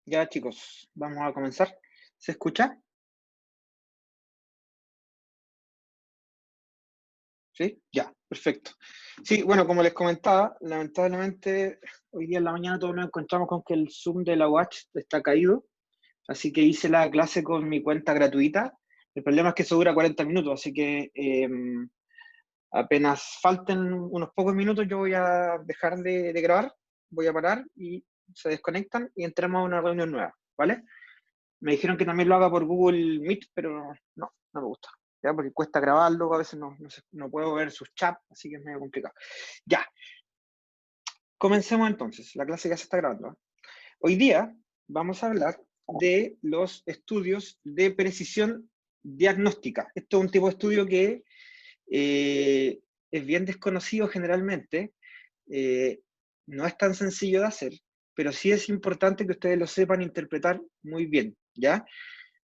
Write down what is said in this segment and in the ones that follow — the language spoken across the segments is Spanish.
Ya, chicos, vamos a comenzar. ¿Se escucha? ¿Sí? Ya, perfecto. Sí, bueno, como les comentaba, lamentablemente hoy día en la mañana todos nos encontramos con que el Zoom de la Watch está caído, así que hice la clase con mi cuenta gratuita. El problema es que eso dura 40 minutos, así que apenas falten unos pocos minutos yo voy a dejar de grabar, voy a parar y se desconectan y entramos a una reunión nueva, ¿vale? Me dijeron que también lo haga por Google Meet, pero no me gusta. ¿Ya? Porque cuesta grabarlo, a veces no puedo ver sus chats, así que es medio complicado. Ya, comencemos entonces. La clase ya se está grabando. ¿Eh? Hoy día vamos a hablar de los estudios de precisión diagnóstica. Esto es un tipo de estudio que es bien desconocido generalmente, eh, no es tan sencillo de hacer, pero sí es importante que ustedes lo sepan interpretar muy bien, ¿ya?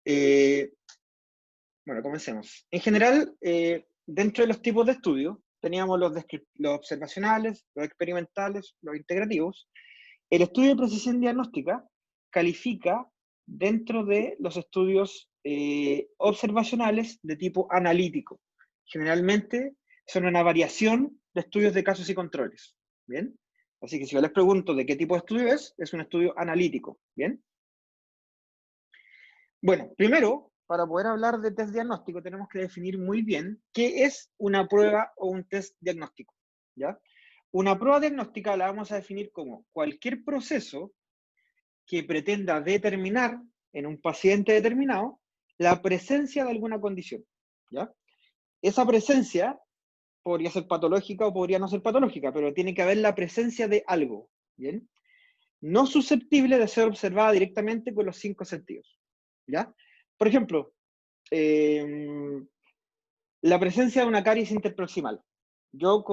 Eh, Bueno, comencemos. En general, dentro de los tipos de estudio, teníamos los observacionales, los experimentales, los integrativos. El estudio de precisión diagnóstica califica dentro de los estudios observacionales de tipo analítico. Generalmente son una variación de estudios de casos y controles. ¿Bien? Así que si yo les pregunto de qué tipo de estudio es un estudio analítico. ¿Bien? Bueno, primero, para poder hablar de test diagnóstico, tenemos que definir muy bien qué es una prueba o un test diagnóstico, ¿ya? Una prueba diagnóstica la vamos a definir como cualquier proceso que pretenda determinar en un paciente determinado la presencia de alguna condición, ¿ya? Esa presencia podría ser patológica o podría no ser patológica, pero tiene que haber la presencia de algo, ¿bien? No susceptible de ser observada directamente con los 5 sentidos, ¿ya? Por ejemplo, eh, la presencia de una caries interproximal. Yo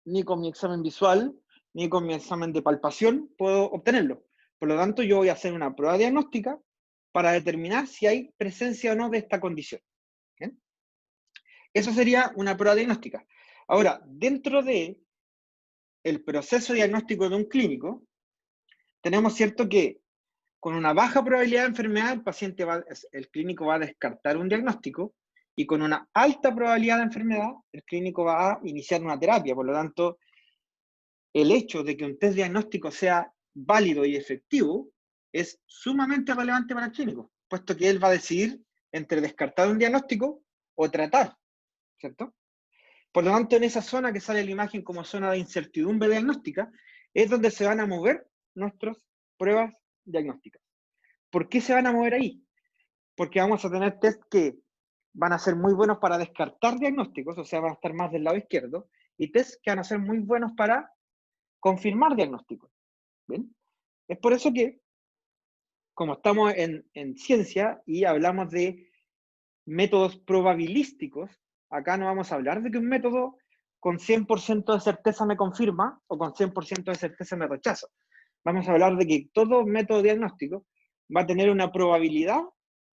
ni con mi examen visual, ni con mi examen de palpación puedo obtenerlo. Por lo tanto, yo voy a hacer una prueba diagnóstica para determinar si hay presencia o no de esta condición. ¿Bien? Eso sería una prueba diagnóstica. Ahora, dentro de el proceso diagnóstico de un clínico, tenemos cierto que con una baja probabilidad de enfermedad, el clínico va a descartar un diagnóstico y con una alta probabilidad de enfermedad, el clínico va a iniciar una terapia. Por lo tanto, el hecho de que un test diagnóstico sea válido y efectivo es sumamente relevante para el clínico, puesto que él va a decidir entre descartar un diagnóstico o tratar, ¿cierto? Por lo tanto, en esa zona que sale la imagen como zona de incertidumbre diagnóstica, es donde se van a mover nuestras pruebas diagnósticas. ¿Por qué se van a mover ahí? Porque vamos a tener test que van a ser muy buenos para descartar diagnósticos, o sea, van a estar más del lado izquierdo, y test que van a ser muy buenos para confirmar diagnósticos. ¿Bien? Es por eso que, como estamos en ciencia y hablamos de métodos probabilísticos, acá no vamos a hablar de que un método con 100% de certeza me confirma o con 100% de certeza me rechaza. Vamos a hablar de que todo método diagnóstico va a tener una probabilidad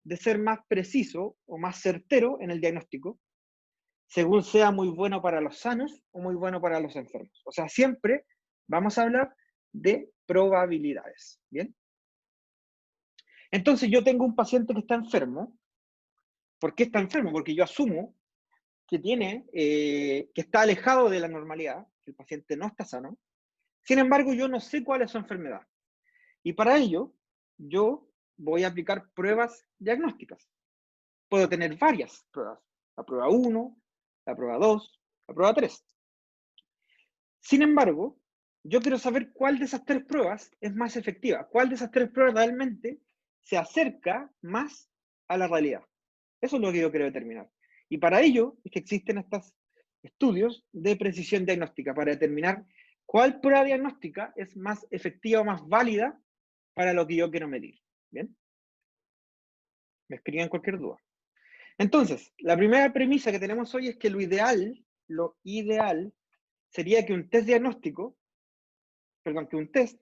de ser más preciso o más certero en el diagnóstico, según sea muy bueno para los sanos o muy bueno para los enfermos. O sea, siempre vamos a hablar de probabilidades. ¿Bien? Entonces yo tengo un paciente que está enfermo. ¿Por qué está enfermo? Porque yo asumo que que está alejado de la normalidad, que el paciente no está sano. Sin embargo, yo no sé cuál es su enfermedad. Y para ello, yo voy a aplicar pruebas diagnósticas. Puedo tener varias pruebas. La prueba 1, la prueba 2, la prueba 3. Sin embargo, yo quiero saber cuál de esas 3 pruebas es más efectiva, cuál de esas 3 pruebas realmente se acerca más a la realidad. Eso es lo que yo quiero determinar. Y para ello es que existen estos estudios de precisión diagnóstica, para determinar cuál prueba diagnóstica es más efectiva o más válida para lo que yo quiero medir. ¿Bien? Me escriben cualquier duda. Entonces, la primera premisa que tenemos hoy es que lo ideal sería que un test diagnóstico, perdón, que un test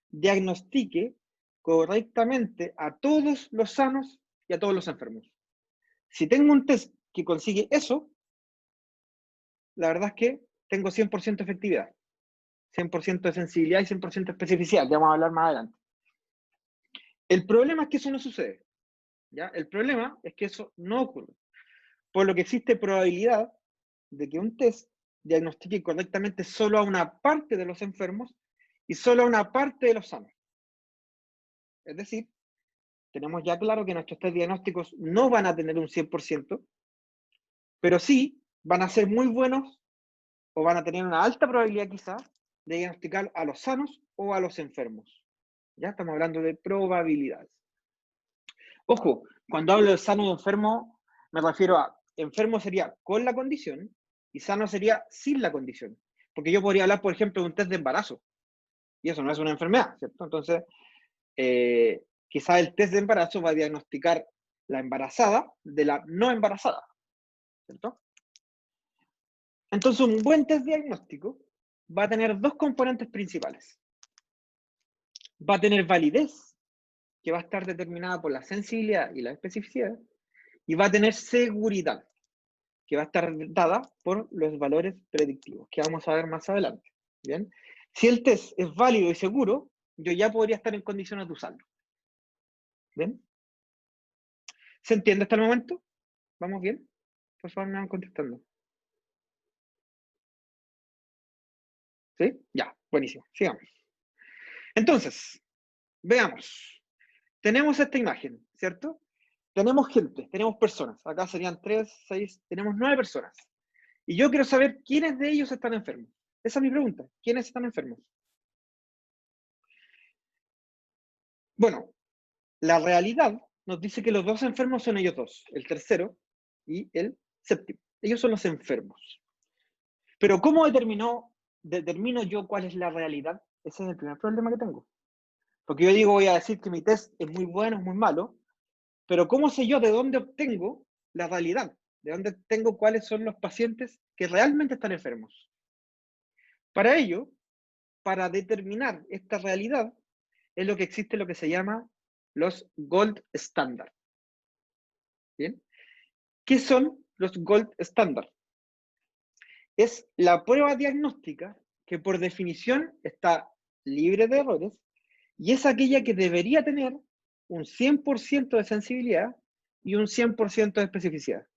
diagnostique correctamente a todos los sanos y a todos los enfermos. Si tengo un test que consigue eso, la verdad es que tengo 100% efectividad, 100% de sensibilidad y 100% de especificidad, que vamos a hablar más adelante. El problema es que eso no sucede, ¿ya? El problema es que eso no ocurre, por lo que existe probabilidad de que un test diagnostique correctamente solo a una parte de los enfermos y solo a una parte de los sanos. Es decir, tenemos ya claro que nuestros test diagnósticos no van a tener un 100%, pero sí van a ser muy buenos o van a tener una alta probabilidad quizás de diagnosticar a los sanos o a los enfermos. Ya estamos hablando de probabilidades. Ojo, cuando hablo de sano y enfermo, me refiero a enfermo sería con la condición y sano sería sin la condición. Porque yo podría hablar, por ejemplo, de un test de embarazo, y eso no es una enfermedad, ¿cierto? Entonces, quizás el test de embarazo va a diagnosticar la embarazada de la no embarazada, ¿cierto? Entonces, un buen test diagnóstico va a tener dos componentes principales. Va a tener validez, que va a estar determinada por la sensibilidad y la especificidad, y va a tener seguridad, que va a estar dada por los valores predictivos, que vamos a ver más adelante. ¿Bien? Si el test es válido y seguro, yo ya podría estar en condiciones de usarlo. ¿Bien? ¿Se entiende hasta el momento? ¿Vamos bien? Por favor, me van contestando. ¿Sí? Ya, buenísimo. Sigamos. Entonces, veamos. Tenemos esta imagen, ¿cierto? Tenemos gente, tenemos personas. Acá serían 3, 6, tenemos 9 personas. Y yo quiero saber quiénes de ellos están enfermos. Esa es mi pregunta. ¿Quiénes están enfermos? Bueno, la realidad nos dice que los dos enfermos son ellos dos, el tercero y el séptimo. Ellos son los enfermos. Pero ¿cómo determino yo cuál es la realidad? Ese es el primer problema que tengo. Porque yo digo, voy a decir que mi test es muy bueno, es muy malo, pero ¿cómo sé yo de dónde obtengo la realidad? ¿De dónde tengo cuáles son los pacientes que realmente están enfermos? Para ello, para determinar esta realidad, es lo que existe lo que se llama los gold standard. ¿Bien? ¿Qué son los gold standard? Es la prueba diagnóstica que por definición está libre de errores y es aquella que debería tener un 100% de sensibilidad y un 100% de especificidad.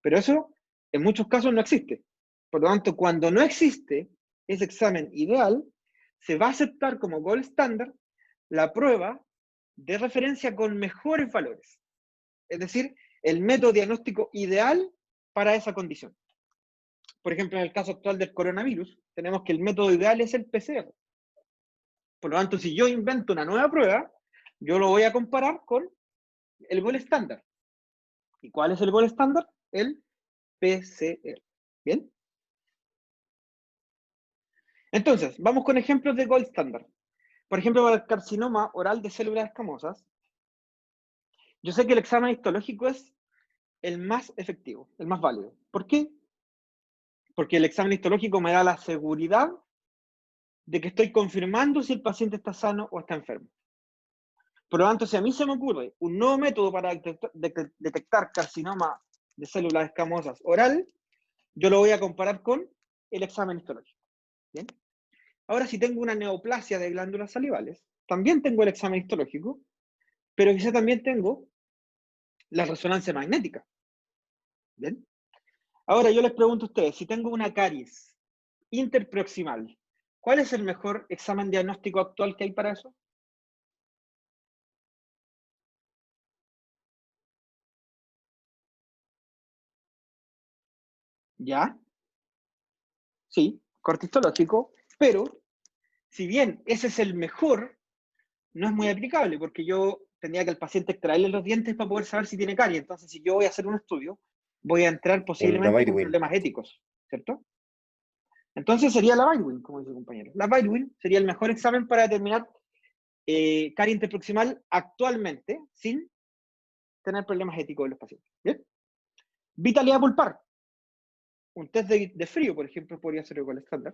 Pero eso en muchos casos no existe. Por lo tanto, cuando no existe ese examen ideal, se va a aceptar como gold standard la prueba de referencia con mejores valores. Es decir, el método diagnóstico ideal para esa condición. Por ejemplo, en el caso actual del coronavirus, tenemos que el método ideal es el PCR. Por lo tanto, si yo invento una nueva prueba, yo lo voy a comparar con el gold estándar. ¿Y cuál es el gold estándar? El PCR. ¿Bien? Entonces, vamos con ejemplos de gold estándar. Por ejemplo, para el carcinoma oral de células escamosas, yo sé que el examen histológico es el más efectivo, el más válido. ¿Por qué? Porque el examen histológico me da la seguridad de que estoy confirmando si el paciente está sano o está enfermo. Por lo tanto, si a mí se me ocurre un nuevo método para detectar carcinoma de células escamosas oral, yo lo voy a comparar con el examen histológico. ¿Bien? Ahora, si tengo una neoplasia de glándulas salivales, también tengo el examen histológico, pero quizá también tengo la resonancia magnética. ¿Bien? Ahora, yo les pregunto a ustedes, si tengo una caries interproximal, ¿cuál es el mejor examen diagnóstico actual que hay para eso? ¿Ya? Sí, corte histológico, pero si bien ese es el mejor, no es muy aplicable, porque yo tendría que al paciente extraerle los dientes para poder saber si tiene caries. Entonces, si yo voy a hacer un estudio, voy a entrar Una posiblemente con Baldwin. problemas éticos, ¿cierto? Entonces sería la Baldwin, como dice el compañero. La Baldwin sería el mejor examen para determinar carie interproximal actualmente, sin tener problemas éticos en los pacientes. ¿Bien? Vitalidad pulpar. Un test de frío, por ejemplo, podría ser el gold estándar.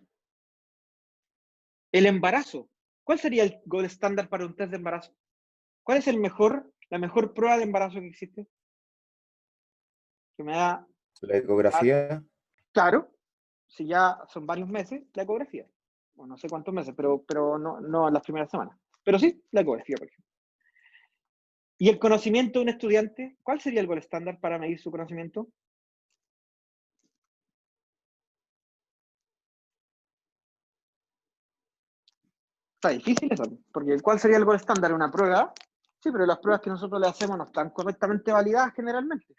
El embarazo. ¿Cuál sería el gold estándar para un test de embarazo? ¿Cuál es la mejor prueba de embarazo que existe? Que me da, La ecografía. claro, si ya son varios meses, la ecografía. O no sé cuántos meses, pero no en las primeras semanas. Pero sí, la ecografía, por ejemplo. ¿Y el conocimiento de un estudiante? ¿Cuál sería el gold estándar para medir su conocimiento? Está difícil eso, porque ¿cuál sería el gold estándar? ¿Una prueba? Sí, pero las pruebas que nosotros le hacemos no están correctamente validadas generalmente.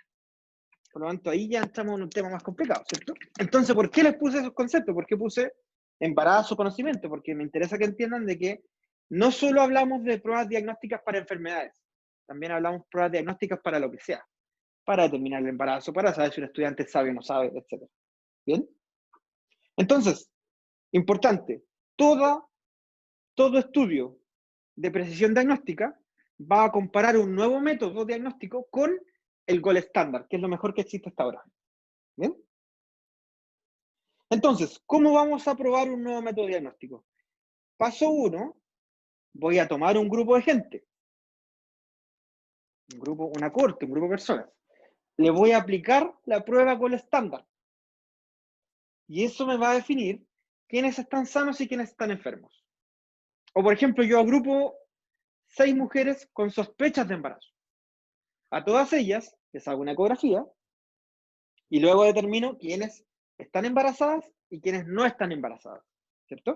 Por lo tanto, ahí ya entramos en un tema más complicado, ¿cierto? Entonces, ¿por qué les puse esos conceptos? ¿Por qué puse embarazo, conocimiento? Porque me interesa que entiendan de que no solo hablamos de pruebas diagnósticas para enfermedades, también hablamos de pruebas diagnósticas para lo que sea, para determinar el embarazo, para saber si un estudiante sabe o no sabe, etc. ¿Bien? Entonces, importante, todo estudio de precisión diagnóstica va a comparar un nuevo método diagnóstico con el gold estándar, que es lo mejor que existe hasta ahora. ¿Bien? Entonces, ¿cómo vamos a probar un nuevo método diagnóstico? Paso 1, voy a tomar un grupo de gente, una corte, un grupo de personas. Le voy a aplicar la prueba gold estándar. Y eso me va a definir quiénes están sanos y quiénes están enfermos. O por ejemplo, yo agrupo 6 mujeres con sospechas de embarazo. A todas ellas les hago una ecografía y luego determino quiénes están embarazadas y quiénes no están embarazadas, ¿cierto?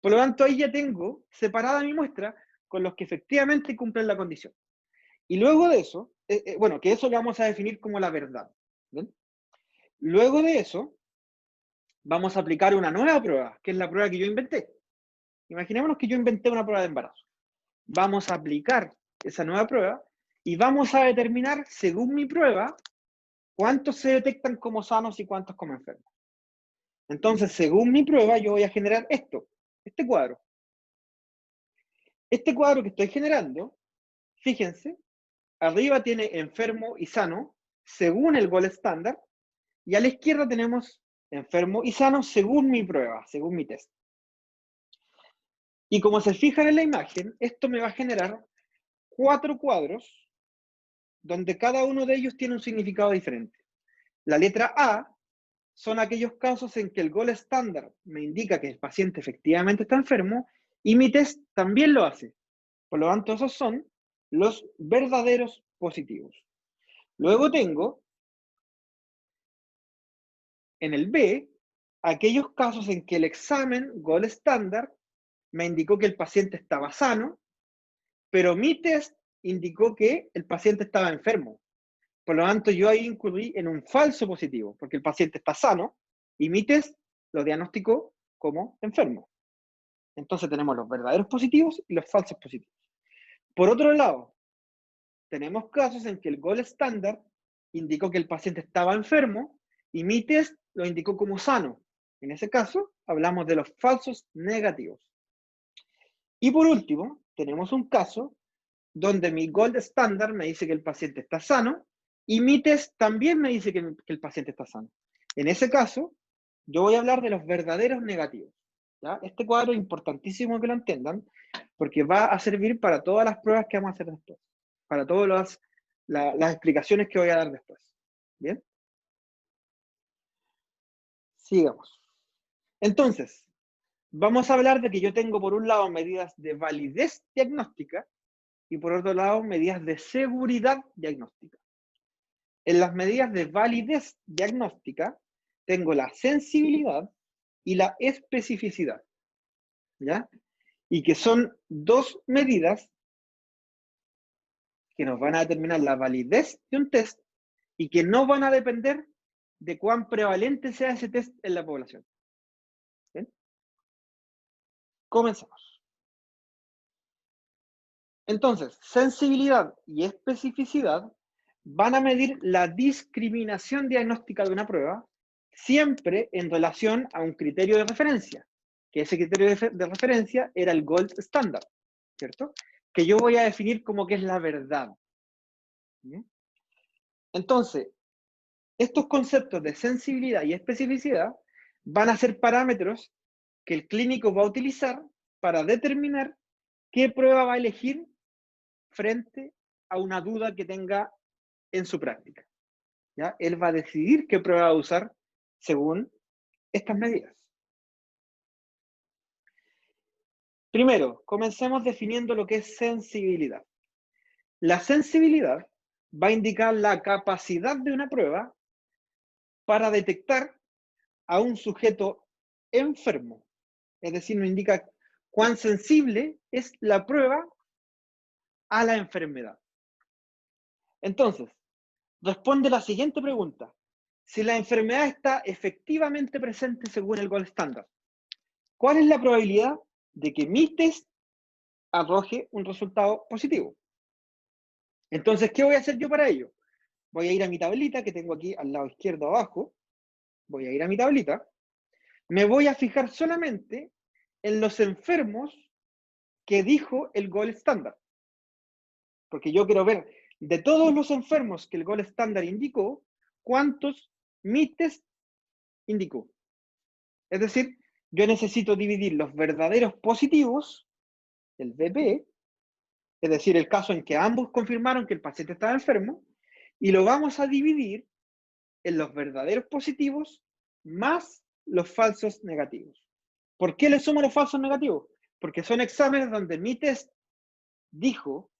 Por lo tanto, ahí ya tengo separada mi muestra con los que efectivamente cumplen la condición. Y luego de eso, bueno, que eso lo vamos a definir como la verdad. ¿Bien? Luego de eso, vamos a aplicar una nueva prueba, que es la prueba que yo inventé. Imaginémonos que yo inventé una prueba de embarazo. Vamos a aplicar esa nueva prueba y vamos a determinar, según mi prueba, cuántos se detectan como sanos y cuántos como enfermos. Entonces, según mi prueba, yo voy a generar este cuadro. Este cuadro que estoy generando, fíjense, arriba tiene enfermo y sano, según el gold estándar, y a la izquierda tenemos enfermo y sano según mi prueba, según mi test. Y como se fijan en la imagen, esto me va a generar 4 cuadros donde cada uno de ellos tiene un significado diferente. La letra A son aquellos casos en que el gold estándar me indica que el paciente efectivamente está enfermo y mi test también lo hace. Por lo tanto, esos son los verdaderos positivos. Luego tengo en el B aquellos casos en que el examen gold estándar me indicó que el paciente estaba sano, pero mi test indicó que el paciente estaba enfermo. Por lo tanto, yo ahí incurrí en un falso positivo, porque el paciente está sano y mi test lo diagnosticó como enfermo. Entonces tenemos los verdaderos positivos y los falsos positivos. Por otro lado, tenemos casos en que el gold estándar indicó que el paciente estaba enfermo y mi test lo indicó como sano. En ese caso, hablamos de los falsos negativos. Y por último, tenemos un caso donde mi gold estándar me dice que el paciente está sano y mi test también me dice que el paciente está sano. En ese caso, yo voy a hablar de los verdaderos negativos. ¿Ya? Este cuadro es importantísimo que lo entiendan porque va a servir para todas las pruebas que vamos a hacer después, para todas las explicaciones que voy a dar después. ¿Bien? Sigamos. Entonces, vamos a hablar de que yo tengo por un lado medidas de validez diagnóstica y por otro lado medidas de seguridad diagnóstica. En las medidas de validez diagnóstica tengo la sensibilidad y la especificidad, ¿ya? Y que son 2 medidas que nos van a determinar la validez de un test y que no van a depender de cuán prevalente sea ese test en la población. ¿Bien? Comenzamos. Entonces, sensibilidad y especificidad van a medir la discriminación diagnóstica de una prueba siempre en relación a un criterio de referencia, que ese criterio de referencia era el gold standard, ¿cierto? Que yo voy a definir como que es la verdad. ¿Bien? Entonces, estos conceptos de sensibilidad y especificidad van a ser parámetros que el clínico va a utilizar para determinar qué prueba va a elegir frente a una duda que tenga en su práctica. ¿Ya? Él va a decidir qué prueba va a usar según estas medidas. Primero, comencemos definiendo lo que es sensibilidad. La sensibilidad va a indicar la capacidad de una prueba para detectar a un sujeto enfermo. Es decir, nos indica cuán sensible es la prueba a la enfermedad. Entonces, responde la siguiente pregunta. Si la enfermedad está efectivamente presente según el gold standard, ¿cuál es la probabilidad de que mi test arroje un resultado positivo? Entonces, ¿qué voy a hacer yo para ello? Voy a ir a mi tablita que tengo aquí al lado izquierdo abajo. Voy a ir a mi tablita. Me voy a fijar solamente en los enfermos que dijo el gold standard. Porque yo quiero ver de todos los enfermos que el gold standard indicó, cuántos mi test indicó. Es decir, yo necesito dividir los verdaderos positivos, el VP, es decir, el caso en que ambos confirmaron que el paciente estaba enfermo, y lo vamos a dividir en los verdaderos positivos más los falsos negativos. ¿Por qué le sumo los falsos negativos? Porque son exámenes donde mi test dijo,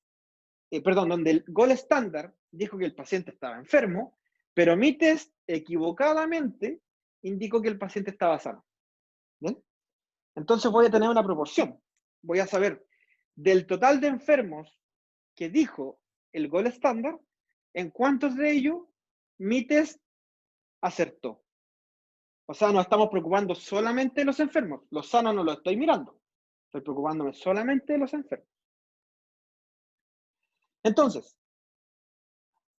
donde el gold standard dijo que el paciente estaba enfermo, pero mi test equivocadamente indicó que el paciente estaba sano. ¿Bien? Entonces voy a tener una proporción. Voy a saber del total de enfermos que dijo el gold standard, en cuántos de ellos mi test acertó. O sea, nos estamos preocupando solamente de los enfermos. Los sanos no los estoy mirando. Estoy preocupándome solamente de los enfermos. Entonces,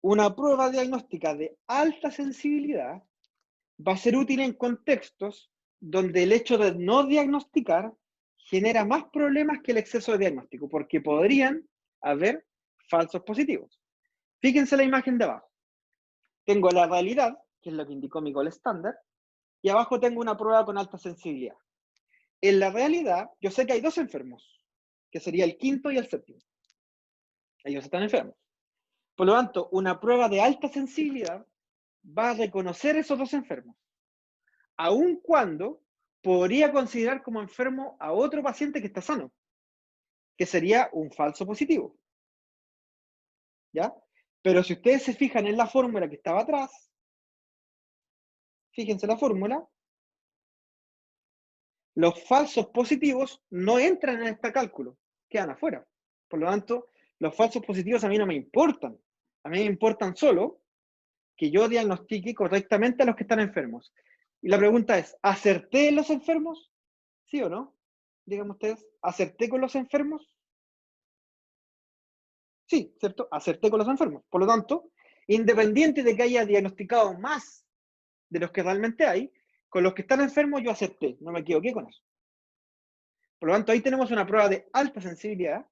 una prueba diagnóstica de alta sensibilidad va a ser útil en contextos donde el hecho de no diagnosticar genera más problemas que el exceso de diagnóstico, porque podrían haber falsos positivos. Fíjense la imagen de abajo. Tengo la realidad, que es lo que indicó mi gold standard, y abajo tengo una prueba con alta sensibilidad. En la realidad, yo sé que hay dos enfermos, que sería el quinto y el séptimo. Ellos están enfermos. Por lo tanto, una prueba de alta sensibilidad va a reconocer esos dos enfermos, aun cuando podría considerar como enfermo a otro paciente que está sano, que sería un falso positivo. ¿Ya? Pero si ustedes se fijan en la fórmula que estaba atrás, fíjense la fórmula, los falsos positivos no entran en este cálculo, quedan afuera. Por lo tanto, los falsos positivos a mí no me importan. A mí me importan solo que yo diagnostique correctamente a los que están enfermos. Y la pregunta es, ¿acerté en los enfermos? ¿Sí o no? Díganme ustedes, ¿acerté con los enfermos? Sí, ¿cierto? Acerté con los enfermos. Por lo tanto, independiente de que haya diagnosticado más de los que realmente hay, con los que están enfermos yo acerté, no me equivoqué con eso. Por lo tanto, ahí tenemos una prueba de alta sensibilidad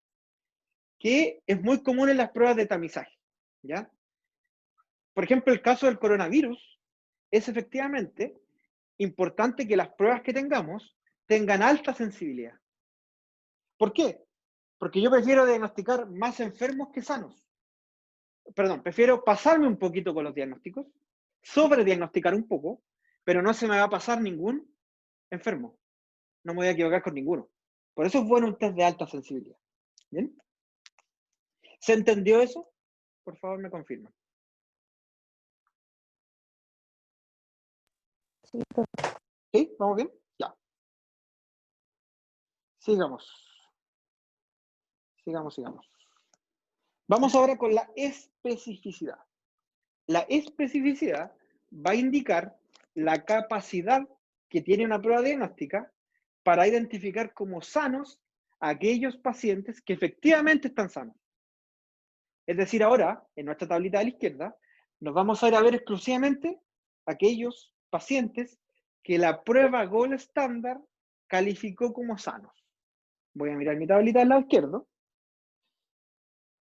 que es muy común en las pruebas de tamizaje, ¿ya? Por ejemplo, el caso del coronavirus es efectivamente importante que las pruebas que tengamos tengan alta sensibilidad. ¿Por qué? Porque yo prefiero diagnosticar más enfermos que sanos. Perdón, prefiero pasarme un poquito con los diagnósticos, sobrediagnosticar un poco, pero no se me va a pasar ningún enfermo. No me voy a equivocar con ninguno. Por eso es bueno un test de alta sensibilidad. ¿Bien? ¿Se entendió eso? Por favor, me confirman. ¿Sí? ¿Vamos bien? Ya. Sigamos. Sigamos. Vamos ahora con la especificidad. La especificidad va a indicar la capacidad que tiene una prueba diagnóstica para identificar como sanos a aquellos pacientes que efectivamente están sanos. Es decir, ahora, en nuestra tablita de la izquierda, nos vamos a ir a ver exclusivamente aquellos pacientes que la prueba gold estándar calificó como sanos. Voy a mirar mi tablita del lado izquierdo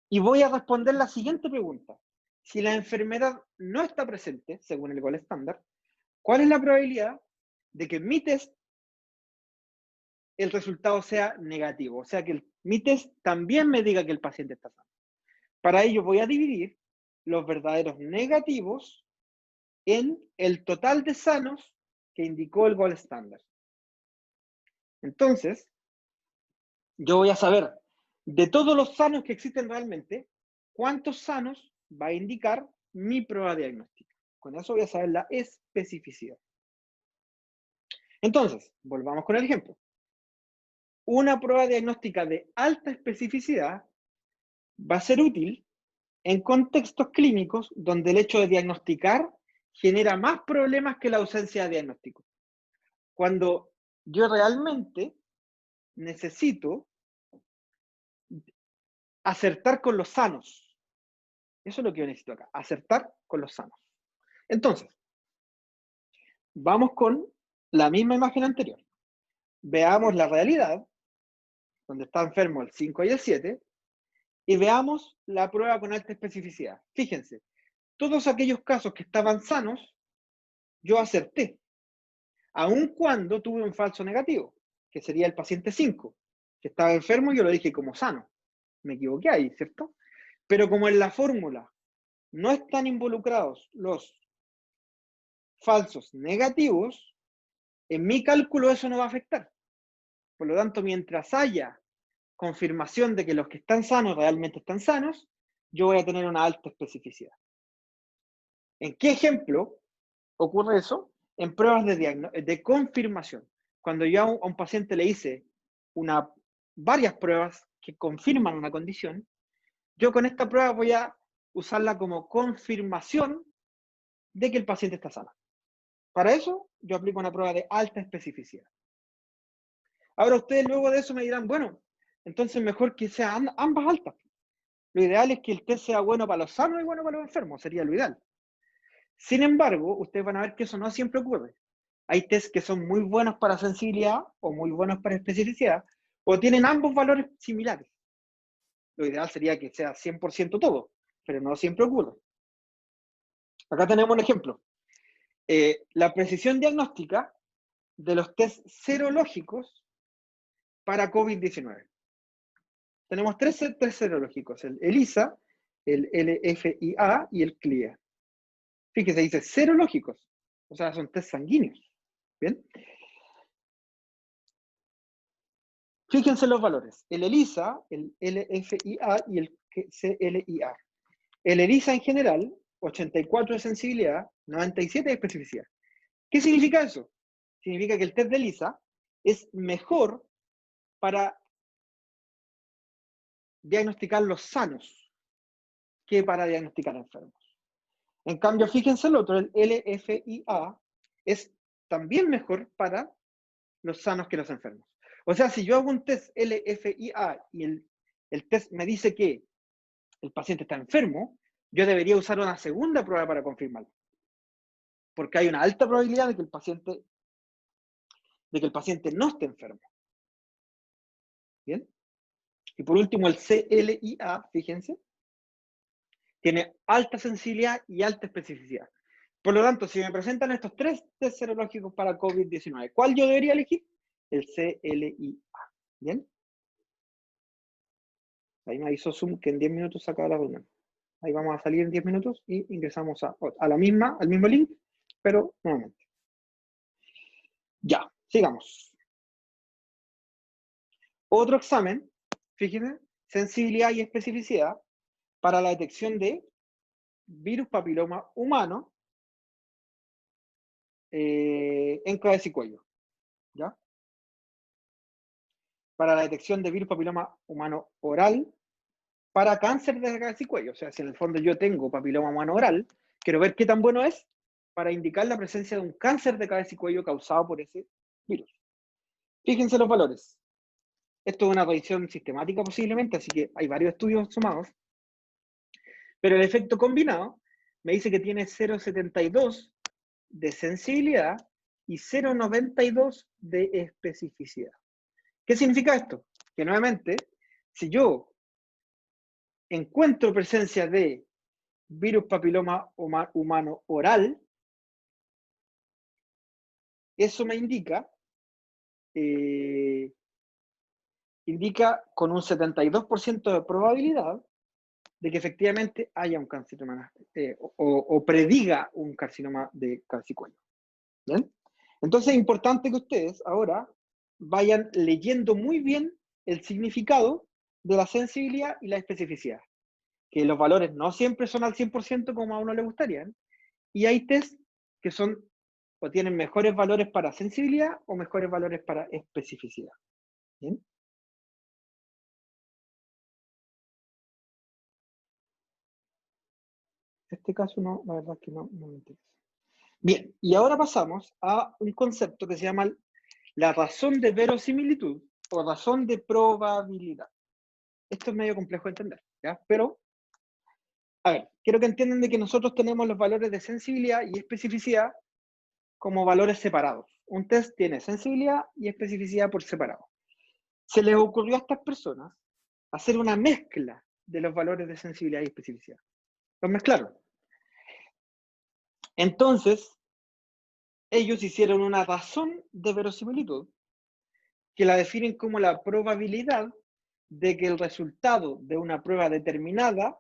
y voy a responder la siguiente pregunta. Si la enfermedad no está presente, según el gold estándar, ¿cuál es la probabilidad de que en mi test el resultado sea negativo? O sea, que mi test también me diga que el paciente está sano. Para ello voy a dividir los verdaderos negativos en el total de sanos que indicó el gold estándar. Entonces, yo voy a saber de todos los sanos que existen realmente, cuántos sanos va a indicar mi prueba diagnóstica. Con eso voy a saber la especificidad. Entonces, volvamos con el ejemplo. Una prueba diagnóstica de alta especificidad va a ser útil en contextos clínicos donde el hecho de diagnosticar genera más problemas que la ausencia de diagnóstico. Cuando yo realmente necesito acertar con los sanos. Eso es lo que yo necesito acá, acertar con los sanos. Entonces, vamos con la misma imagen anterior. Veamos la realidad, donde está enfermo el 5 y el 7, y veamos la prueba con alta especificidad. Fíjense, todos aquellos casos que estaban sanos, yo acerté, aun cuando tuve un falso negativo, que sería el paciente 5, que estaba enfermo, yo lo dije como sano. Me equivoqué ahí, ¿cierto? Pero como en la fórmula no están involucrados los falsos negativos, en mi cálculo eso no va a afectar. Por lo tanto, mientras haya confirmación de que los que están sanos realmente están sanos, yo voy a tener una alta especificidad. ¿En qué ejemplo ocurre eso? En pruebas de confirmación. Cuando yo a un paciente le hice varias pruebas que confirman una condición, yo con esta prueba voy a usarla como confirmación de que el paciente está sano. Para eso, yo aplico una prueba de alta especificidad. Ahora ustedes luego de eso me dirán, bueno, entonces mejor que sean ambas altas. Lo ideal es que el test sea bueno para los sanos y bueno para los enfermos, sería lo ideal. Sin embargo, ustedes van a ver que eso no siempre ocurre. Hay tests que son muy buenos para sensibilidad o muy buenos para especificidad, o tienen ambos valores similares. Lo ideal sería que sea 100% todo, pero no siempre ocurre. Acá tenemos un ejemplo. La precisión diagnóstica de los test serológicos para COVID-19. Tenemos tres test serológicos, el ELISA, el LFIA y el CLIA. Fíjese, dice serológicos, o sea, son test sanguíneos. ¿Bien? Fíjense los valores, el ELISA, el LFIA y el CLIA. El ELISA en general, 84 de sensibilidad, 97 de especificidad. ¿Qué significa eso? Significa que el test de ELISA es mejor para diagnosticar los sanos que para diagnosticar enfermos. En cambio, fíjense el otro, el LFIA, es también mejor para los sanos que los enfermos. O sea, si yo hago un test LFIA y el test me dice que el paciente está enfermo, yo debería usar una segunda prueba para confirmarlo. Porque hay una alta probabilidad de que el paciente no esté enfermo. ¿Bien? Y por último, el CLIA, fíjense, tiene alta sensibilidad y alta especificidad. Por lo tanto, si me presentan estos tres test serológicos para COVID-19, ¿cuál yo debería elegir? El CLIA. ¿Bien? Ahí me avisó Zoom que en 10 minutos se acaba la reunión. Ahí vamos a salir en 10 minutos y ingresamos al mismo link, pero nuevamente. Ya, sigamos. Otro examen, fíjense, sensibilidad y especificidad para la detección de virus papiloma humano en cabeza y cuello. ¿Ya? Para la detección de virus papiloma humano oral para cáncer de cabeza y cuello. O sea, si en el fondo yo tengo papiloma humano oral, quiero ver qué tan bueno es para indicar la presencia de un cáncer de cabeza y cuello causado por ese virus. Fíjense los valores. Esto es una revisión sistemática posiblemente, así que hay varios estudios sumados. Pero el efecto combinado me dice que tiene 0,72 de sensibilidad y 0,92 de especificidad. ¿Qué significa esto? Que nuevamente, si yo encuentro presencia de virus papiloma humano oral, eso me indica con un 72% de probabilidad de que efectivamente haya un carcinoma o prediga un carcinoma de cabeza y cuello. ¿Bien? Entonces es importante que ustedes ahora vayan leyendo muy bien el significado de la sensibilidad y la especificidad. que los valores no siempre son al 100% como a uno le gustaría, y hay test que son o tienen mejores valores para sensibilidad o mejores valores para especificidad. ¿Bien? En este caso no, la verdad es que no me interesa. Bien, y ahora pasamos a un concepto que se llama la razón de verosimilitud o razón de probabilidad. Esto es medio complejo de entender, ¿ya? Pero, a ver, quiero que entiendan de que nosotros tenemos los valores de sensibilidad y especificidad como valores separados. Un test tiene sensibilidad y especificidad por separado. Se les ocurrió a estas personas hacer una mezcla de los valores de sensibilidad y especificidad. Los mezclaron. Entonces, ellos hicieron una razón de verosimilitud que la definen como la probabilidad de que el resultado de una prueba determinada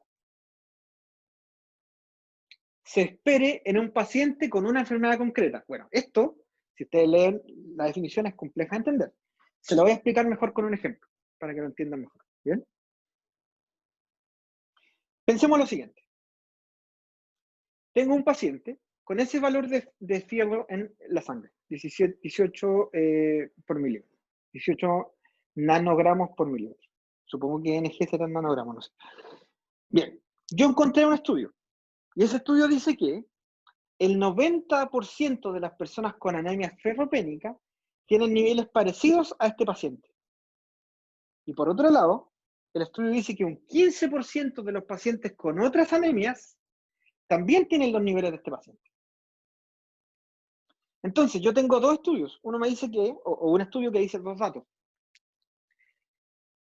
se espere en un paciente con una enfermedad concreta. Bueno, esto, si ustedes leen la definición, es compleja de entender. Se lo voy a explicar mejor con un ejemplo, para que lo entiendan mejor. ¿Bien? Pensemos lo siguiente. Tengo un paciente con ese valor de fierro en la sangre, 18 por milímetro, 18 nanogramos por milímetro. Supongo que NG será nanogramos, no sé. Bien, yo encontré un estudio, y ese estudio dice que el 90% de las personas con anemia ferropénica tienen niveles parecidos a este paciente. Y por otro lado, el estudio dice que un 15% de los pacientes con otras anemias también tienen los niveles de este paciente. Entonces, yo tengo dos estudios. Uno me dice que, o un estudio que dice dos datos,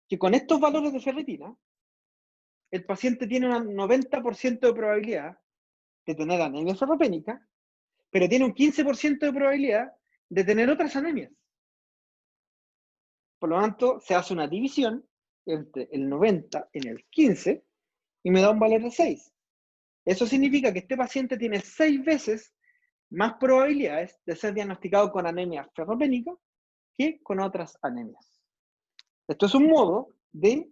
que con estos valores de ferritina, el paciente tiene un 90% de probabilidad de tener anemia ferropénica, pero tiene un 15% de probabilidad de tener otras anemias. Por lo tanto, se hace una división entre el 90 en el 15 y me da un valor de 6. Eso significa que este paciente tiene 6 veces más probabilidades de ser diagnosticado con anemia ferropénica que con otras anemias. Esto es un modo de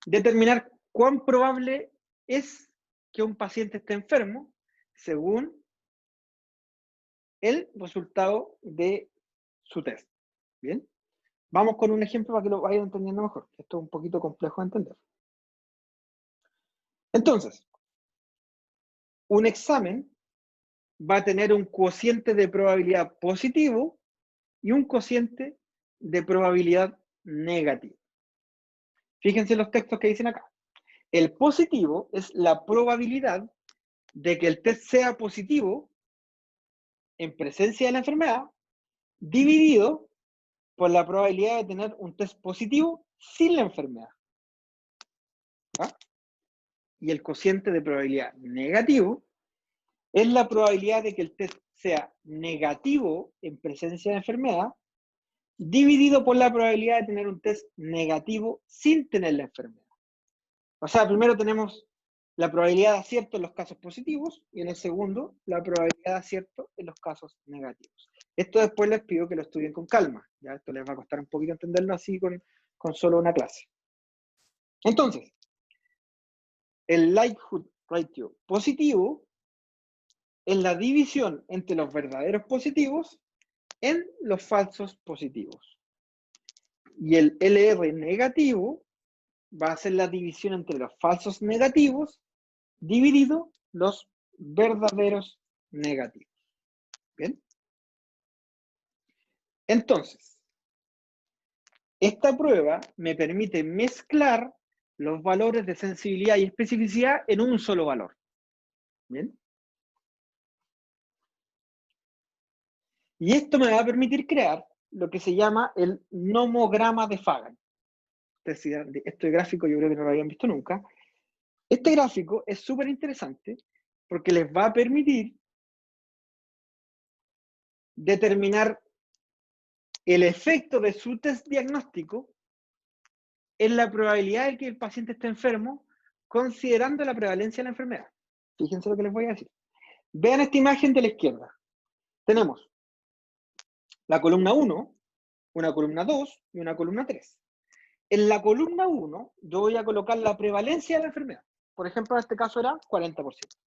determinar cuán probable es que un paciente esté enfermo según el resultado de su test. ¿Bien? Vamos con un ejemplo para que lo vayan entendiendo mejor. Esto es un poquito complejo de entender. Entonces, un examen va a tener un cociente de probabilidad positivo y un cociente de probabilidad negativo. Fíjense los textos que dicen acá. El positivo es la probabilidad de que el test sea positivo en presencia de la enfermedad, dividido por la probabilidad de tener un test positivo sin la enfermedad. ¿Ah? Y el cociente de probabilidad negativo es la probabilidad de que el test sea negativo en presencia de la enfermedad, dividido por la probabilidad de tener un test negativo sin tener la enfermedad. O sea, primero tenemos la probabilidad de acierto en los casos positivos y en el segundo, la probabilidad de acierto en los casos negativos. Esto después les pido que lo estudien con calma. ¿Ya? Esto les va a costar un poquito entenderlo así con solo una clase. Entonces, el likelihood ratio positivo es la división entre los verdaderos positivos en los falsos positivos. Y el LR negativo va a ser la división entre los falsos negativos dividido los verdaderos negativos. ¿Bien? Entonces, esta prueba me permite mezclar los valores de sensibilidad y especificidad en un solo valor. ¿Bien? Y esto me va a permitir crear lo que se llama el nomograma de Fagan. Este gráfico yo creo que no lo habían visto nunca. Este gráfico es súper interesante porque les va a permitir determinar el efecto de su test diagnóstico en la probabilidad de que el paciente esté enfermo, considerando la prevalencia de la enfermedad. Fíjense lo que les voy a decir. Vean esta imagen de la izquierda. Tenemos la columna 1, una columna 2 y una columna 3. En la columna 1, yo voy a colocar la prevalencia de la enfermedad. Por ejemplo, en este caso era 40%.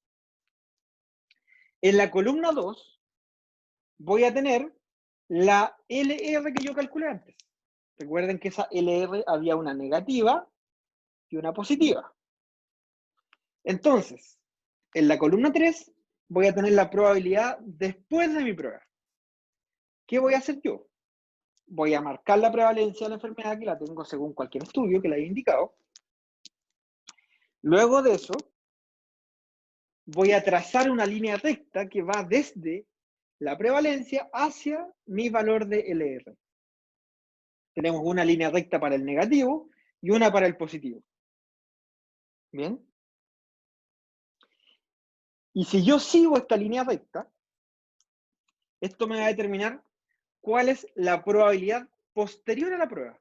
En la columna 2, voy a tener la LR que yo calculé antes. Recuerden que esa LR había una negativa y una positiva. Entonces, en la columna 3, voy a tener la probabilidad después de mi prueba. ¿Qué voy a hacer yo? Voy a marcar la prevalencia de la enfermedad, que la tengo según cualquier estudio que la haya indicado. Luego de eso, voy a trazar una línea recta que va desde la prevalencia hacia mi valor de LR. Tenemos una línea recta para el negativo y una para el positivo. ¿Bien? Y si yo sigo esta línea recta, esto me va a determinar cuál es la probabilidad posterior a la prueba.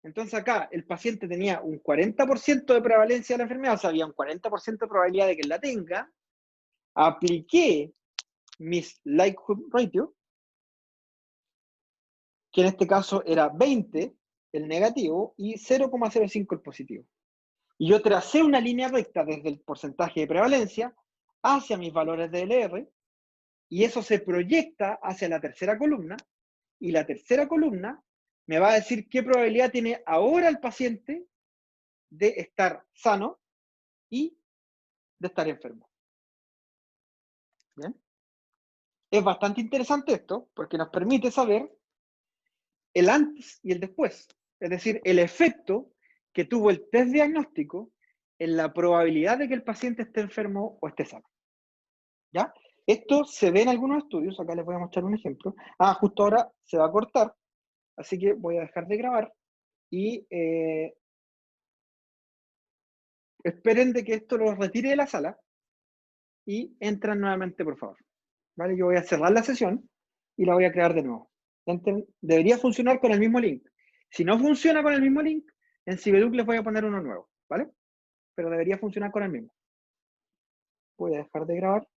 Entonces acá el paciente tenía un 40% de prevalencia de la enfermedad, o sea, había un 40% de probabilidad de que la tenga. Apliqué mis likelihood ratio, que en este caso era 20 el negativo y 0,05 el positivo. Y yo tracé una línea recta desde el porcentaje de prevalencia hacia mis valores de LR, y eso se proyecta hacia la tercera columna, y la tercera columna me va a decir qué probabilidad tiene ahora el paciente de estar sano y de estar enfermo. ¿Bien? Es bastante interesante esto, porque nos permite saber el antes y el después. Es decir, el efecto que tuvo el test diagnóstico en la probabilidad de que el paciente esté enfermo o esté sano. ¿Ya? Esto se ve en algunos estudios, acá les voy a mostrar un ejemplo. Justo ahora se va a cortar, así que voy a dejar de grabar y esperen de que esto lo retire de la sala y entran nuevamente, por favor. ¿Vale? Yo voy a cerrar la sesión y la voy a crear de nuevo. Debería funcionar con el mismo link. Si no funciona con el mismo link, en Cibeduc les voy a poner uno nuevo, ¿vale? Pero debería funcionar con el mismo. Voy a dejar de grabar.